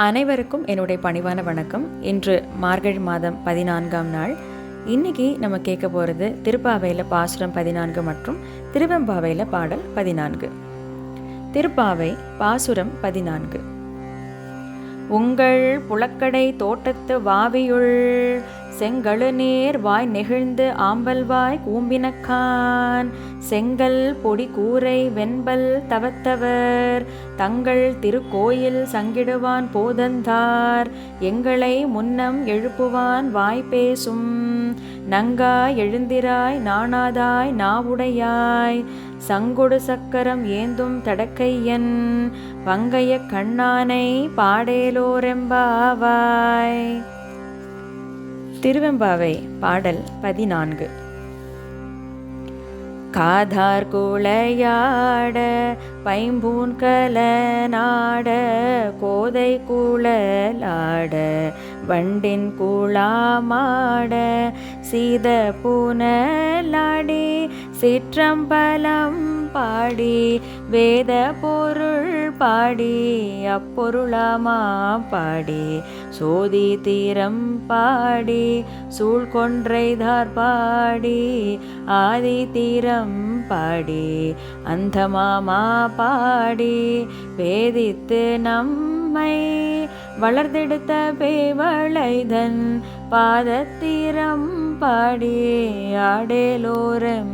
அனைவருக்கும் என்னுடைய பணிவான வணக்கம். இன்று மார்கழி மாதம் 14ஆம் நாள். இன்னைக்கு நம்ம கேட்க போகிறது திருப்பாவையில் பாசுரம் 14 மற்றும் திருவெம்பாவையில் பாடல் 14. திருப்பாவை பாசுரம் 14. உங்கள் புலக்கடை தோட்டத்து வாவியுள் செங்கழுநீர் வாய் நெகிழ்ந்து ஆம்பல்வாய் கூம்பினக்கான் செங்கல் பொடி கூரை வெண்பல் தவத்தவர் தங்கள் திருக்கோயில் சங்கிடுவான் போதந்தார் எங்களை முன்னம் எழுப்புவான் வாய் பேசும் நங்காய் எழுந்திராய் நாணாதாய் நாவுடையாய் சங்கொடு சக்கரம் ஏந்தும் தடக்கையன் வங்கைய கண்ணானை பாடேலோரெம்பாவாய். திருவெம்பாவை பாடல் 14. காதார் குளையாட பைம்பூன் கலனாட கோதை குழலாட வண்டின் குழாமாட சீத புனலாடி சிற்றம்பலம் பாடி வேத பொருள் பாடி அப்பொருளாமா பாடி சோதி தீரம் பாடி சூழ்கொன்றைதார் பாடி ஆதி தீரம் பாடி அந்தமாமா பாடி வேதித்து நம்மை வளர்த்தெடுத்த பேவளைதன் பாதத்திரம் பாடி ஆடேலோரெம்பாவாய்.